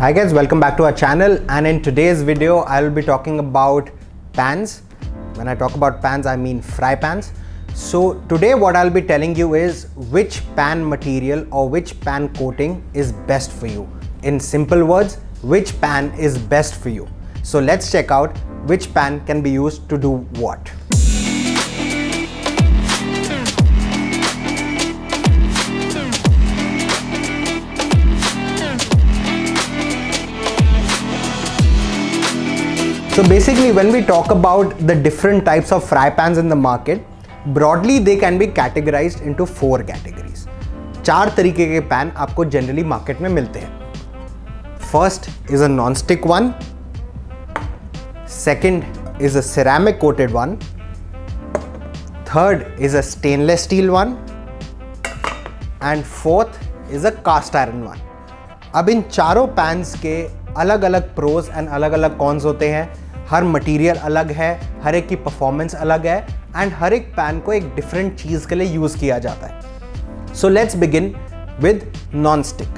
Hi guys, welcome back to our channel, and in today's video I will be talking about pans. When I talk about pans I mean fry pans. So today what I'll be telling you is which pan material or which pan coating is best for you. In simple words, which pan is best for you. So let's check out which pan can be used to do what. So basically when we talk about the different types of fry pans in the market, broadly they can be categorized into 4 categories. 4 तरीके के pan आपको generally market में मिलते हैं. First is a non-stick one, second is a ceramic coated one, third is a stainless steel one and fourth is a cast iron one. अब इन चारों pans के अलग अलग प्रोज एंड अलग अलग कॉन्स होते हैं. हर मटेरियल अलग है, हर एक की परफॉर्मेंस अलग है एंड हर एक पैन को एक डिफरेंट चीज़ के लिए यूज़ किया जाता है. So let's begin with non stick.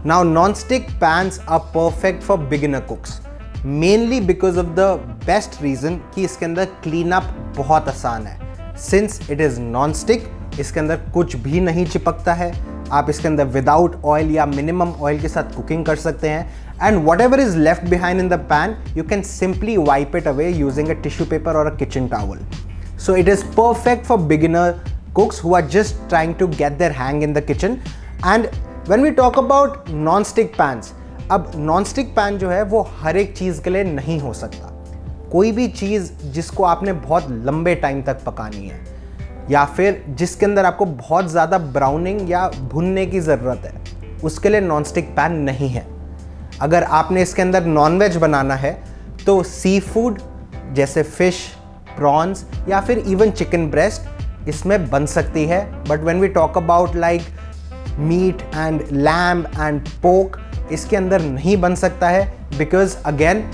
Now non stick pans are perfect for beginner cooks, mainly because of the best reason कि इसके अंदर क्लीन अप बहुत आसान है. Since it is non stick, इसके अंदर कुछ भी नहीं चिपकता है. आप इसके अंदर विदाउट ऑयल या मिनिमम ऑयल के साथ कुकिंग कर सकते हैं and whatever is left behind in the pan you can simply wipe it away using a tissue paper or a kitchen towel. So it is perfect for beginner cooks who are just trying to get their hang in the kitchen. And when we talk about non-stick pans, अब non-stick pan जो है वो हर एक चीज़ के लिए नहीं हो सकता. कोई भी चीज़ जिसको आपने बहुत लंबे टाइम तक पकानी है या फिर जिसके अंदर आपको बहुत ज़्यादा ब्राउनिंग या भुनने की ज़रूरत है, उसके लिए नॉन-स्टिक पैन नहीं है. अगर आपने इसके अंदर नॉनवेज बनाना है तो सी फूड जैसे फ़िश, प्रॉन्स या फिर इवन चिकन ब्रेस्ट इसमें बन सकती है. But when we talk about like meat and lamb and pork, इसके अंदर नहीं बन सकता है बिकॉज अगेन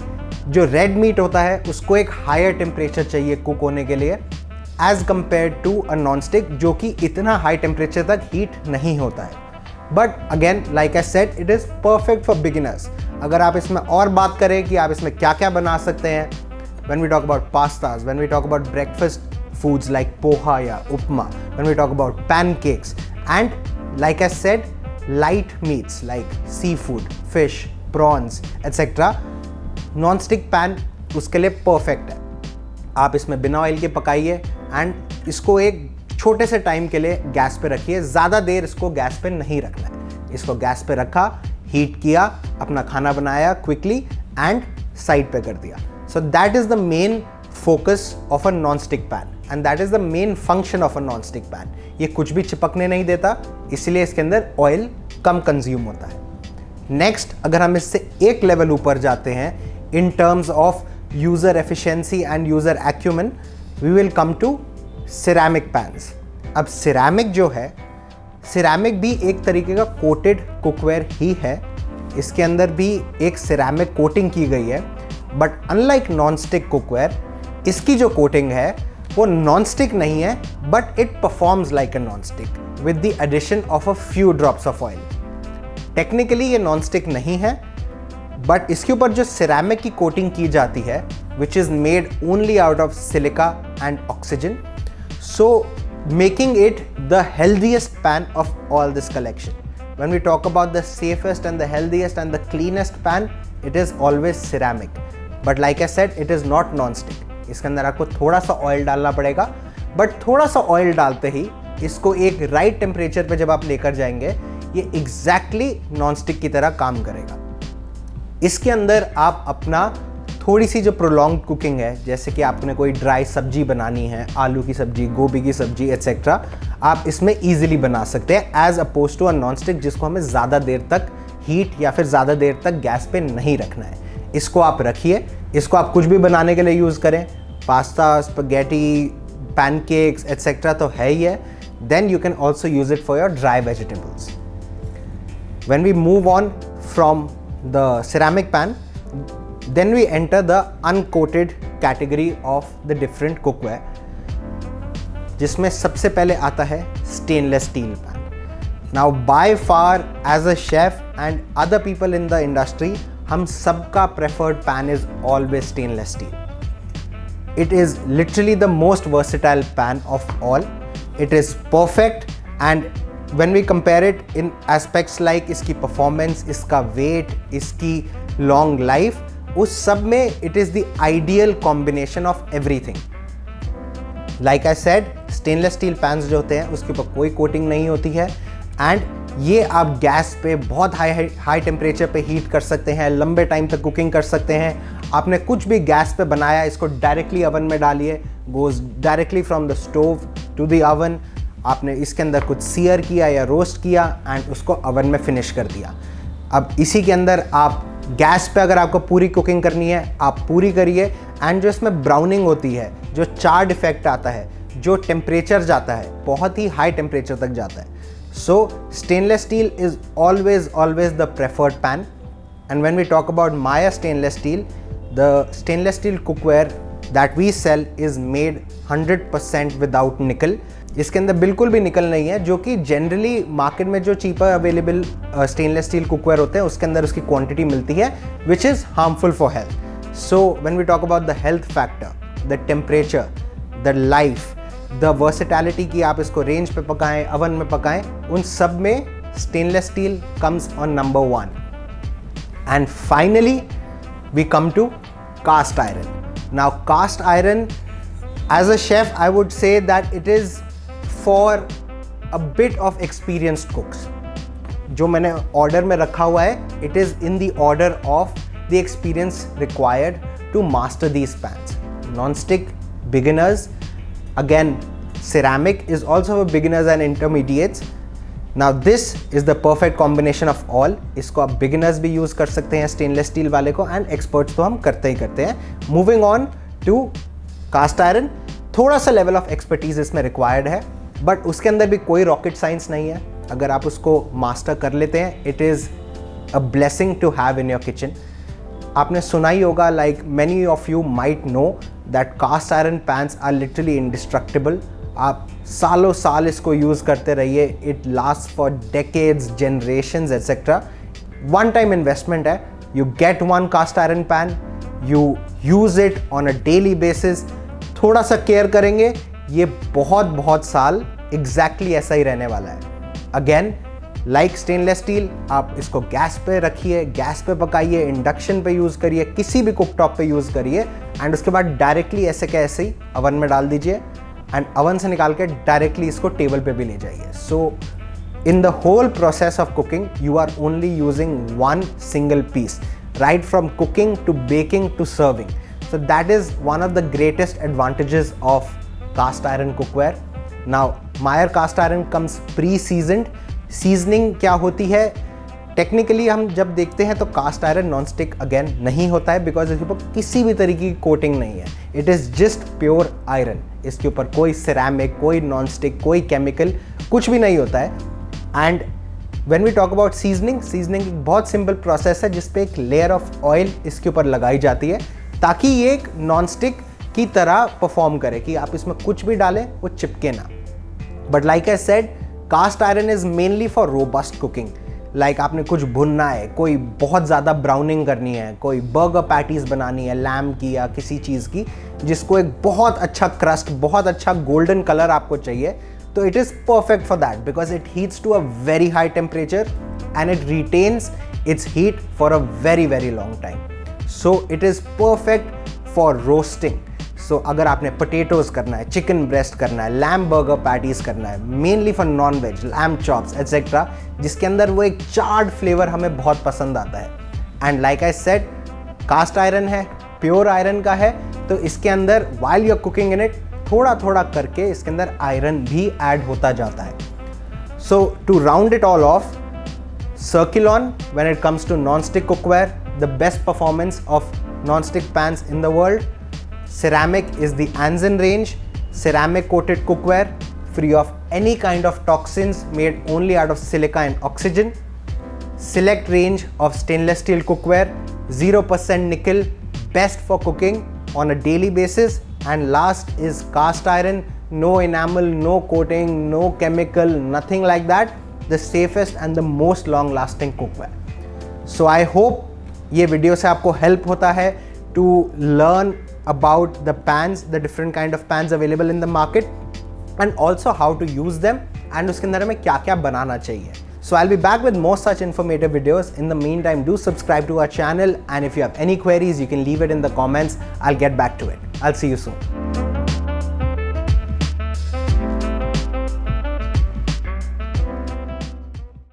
जो रेड मीट होता है उसको एक हायर टेम्परेचर चाहिए कुक होने के लिए as compared to a non stick जो कि इतना हाई टेम्परेचर तक हीट नहीं होता है. But again like I said, it is perfect for beginners. अगर आप इसमें और बात करें कि आप इसमें क्या क्या बना सकते हैं, when we talk about pastas, when we talk about breakfast foods like poha या upma, when we talk about pancakes and like I said light meats like sea food, fish, prawns et cetera, non stick pan उसके लिए perfect है. आप इसमें बिना oil के पकाइए and इसको एक छोटे से टाइम के लिए गैस पे रखिए. ज़्यादा देर इसको गैस पे नहीं रखना है. इसको गैस पे रखा, हीट किया, अपना खाना बनाया क्विकली एंड साइड पे कर दिया. सो that is the main focus of a non stick pan and that is the main function of a non stick pan. ये कुछ भी चिपकने नहीं देता, इसलिए इसके अंदर ऑयल कम कंज्यूम होता है. नेक्स्ट, अगर हम इससे एक लेवल ऊपर जाते हैं in terms of user efficiency and user acumen, we will come to ceramic pans. अब सिरेमिक जो है, सिरेमिक भी एक तरीके का कोटेड कुकवेयर ही है. इसके अंदर भी एक सिरेमिक कोटिंग की गई है. But unlike non stick cookware, इसकी जो कोटिंग है वो नॉन स्टिक नहीं है but it performs like a non stick with the addition of a few drops of oil. Technically ये नॉन स्टिक नहीं है बट इसके ऊपर जो सिरेमिक की कोटिंग की जाती है which is made only out of silica and oxygen, so making it the healthiest pan of all this collection. When we talk about the safest and the healthiest and the cleanest pan, it is always ceramic. But like I said, it is not non-stick. इसके अंदर आपको थोड़ा सा oil डालना पड़ेगा, but थोड़ा सा oil डालते ही इसको एक राइट टेम्परेचर पे जब आप लेकर जाएंगे ये एग्जैक्टली नॉन स्टिक की तरह काम करेगा. इसके अंदर आप अपना थोड़ी सी जो प्रोलॉन्ग कुकिंग है, जैसे कि आपने कोई ड्राई सब्जी बनानी है, आलू की सब्जी, गोभी की सब्जी एट्सेट्रा, आप इसमें ईजिली बना सकते हैं as oppose to a non stick जिसको हमें ज़्यादा देर तक हीट या फिर ज़्यादा देर तक गैस पे नहीं रखना है. इसको आप रखिए, इसको आप कुछ भी बनाने के लिए यूज़ करें, पास्ता, स्पैगेटी, पैनकेक्स एट्सेट्रा तो है ही है. Then you can also use it for your dry vegetables. When we move on from the ceramic pan, then we enter the uncoated category of the different cookware, जिसमें सबसे पहले आता है stainless steel pan. Now by far as a chef and other people in the industry, हम सबका preferred pan is always stainless steel. It is literally the most versatile pan of all. It is perfect, and when we compare it in aspects like इसकी performance, इसका weight, इसकी long life, उस सब में it is the ideal combination of everything. Like I said, stainless steel pans जो होते हैं उसके ऊपर कोई coating नहीं होती है, and ये आप गैस पे बहुत हाई टेम्परेचर पे हीट कर सकते हैं, लंबे टाइम तक कुकिंग कर सकते हैं. आपने कुछ भी गैस पे बनाया, इसको डायरेक्टली ओवन में डालिए, goes directly from the stove to the oven. आपने इसके अंदर कुछ सीयर किया या रोस्ट किया एंड उसको ओवन में फिनिश कर दिया. अब इसी के अंदर आप गैस पे अगर आपको पूरी कुकिंग करनी है, आप पूरी करिए. एंड जो इसमें ब्राउनिंग होती है, जो चार्ड इफेक्ट आता है, जो टेम्परेचर जाता है, बहुत ही हाई टेम्परेचर तक जाता है. So stainless steel is always the preferred pan. And when we talk about Maya stainless steel, the stainless steel cookware that we sell is made 100% without nickel. इसके अंदर बिल्कुल भी निकल नहीं है, जो कि जनरली मार्केट में जो cheaper available stainless steel cookware होते हैं उसके अंदर उसकी क्वांटिटी मिलती है, which is harmful for health. So when we talk about the health factor, the temperature, the life, the versatility की आप इसको रेंज पे पकाएं, ओवन में पकाएं, उन सब में stainless steel comes on number 1. And finally we come to cast iron. Now cast iron, as a chef I would say that it is for a bit of experienced cooks. जो मैंने order में रखा हुआ है, it is in the order of the experience required to master these pans. Non stick beginners. Again, ceramic is also for beginners and intermediates. Now this is the perfect combination of all. इसको आप beginners भी use कर सकते हैं stainless steel वाले को, and experts तो हम करते ही करते हैं. Moving on to cast iron, थोड़ा सा level of expertise इसमें required है, but उसके अंदर भी कोई rocket science नहीं है. अगर आप उसको master कर लेते हैं, it is a blessing to have in your kitchen. आपने सुना ही होगा, like many of you might know that cast iron pans are literally indestructible. आप सालों साल इसको यूज़ करते रहिए. It lasts for decades, generations, etc. One time investment है. You get one cast iron pan, you use it on a daily basis. थोड़ा सा care करेंगे, ये बहुत साल exactly ऐसा ही रहने वाला है. Again, लाइक स्टेनलेस स्टील, आप इसको गैस पे रखिए, गैस पे पकाइए, इंडक्शन पे यूज़ करिए, किसी भी कुकटॉप पे यूज़ करिए, एंड उसके बाद डायरेक्टली ऐसे के ऐसे ही ओवन में डाल दीजिए, एंड ओवन से निकाल के डायरेक्टली इसको टेबल पे भी ले जाइए. So in the whole process of cooking you are only using one single piece, right from cooking to baking to serving. So that is one of the greatest advantages of cast iron cookware. Now Meyer cast iron comes pre seasoned. Seasoning क्या होती है, technically हम जब देखते हैं तो cast iron non stick again नहीं होता है, बिकॉज इसके ऊपर किसी भी तरीके की कोटिंग नहीं है. It is just pure iron. इसके ऊपर कोई सिरेमिक, कोई नॉन स्टिक, कोई केमिकल, कुछ भी नहीं होता है. And when we talk about seasoning, seasoning एक बहुत सिंपल प्रोसेस है जिसपे एक लेयर ऑफ ऑयल इसके ऊपर लगाई जाती है, ताकि ये एक नॉन स्टिक की तरह परफॉर्म करे, कि आप इसमें कुछ भी डालें वो चिपके ना. But like I said, cast iron is mainly for robust cooking. Like आपने कुछ भुनना है, कोई बहुत ज़्यादा ब्राउनिंग करनी है, कोई बर्गर पैटीज़ बनानी है लैम्ब की या किसी चीज़ की, जिसको एक बहुत अच्छा क्रस्ट, बहुत अच्छा गोल्डन कलर आपको चाहिए, तो it is perfect for that, because it heats to a very high temperature and it retains its heat for a very long time. So it is perfect for roasting. So अगर आपने potatoes करना है, chicken breast करना है, lamb burger patties करना है, mainly for non veg, lamb chops etcetera, जिसके अंदर वो एक चार्ड फ्लेवर हमें बहुत पसंद आता है. And like I said, cast iron है, प्योर आयरन का है, तो इसके अंदर while you are cooking in it, थोड़ा करके इसके अंदर आयरन भी ऐड होता जाता है. So to round it all off, Circulon, when it comes to non-stick cookware, the best performance of non-stick pans in the world. Ceramic is the Anzen range, ceramic coated cookware, free of any kind of toxins, made only out of silica and oxygen. Select range of stainless steel cookware, 0% nickel, best for cooking on a daily basis. And last is cast iron, no enamel, no coating, no chemical, nothing like that. the safest and the most long lasting cookware. So I hope ये video से आपको help होता है to learn about the pans, the different kind of pans available in the market, and also how to use them and उसके अंदर हमें क्या क्या बनाना चाहिए. So I'll be back with more such informative videos. In the meantime, do subscribe to our channel, and if you have any queries, you can leave it in the comments. I'll get back to it. I'll see you soon.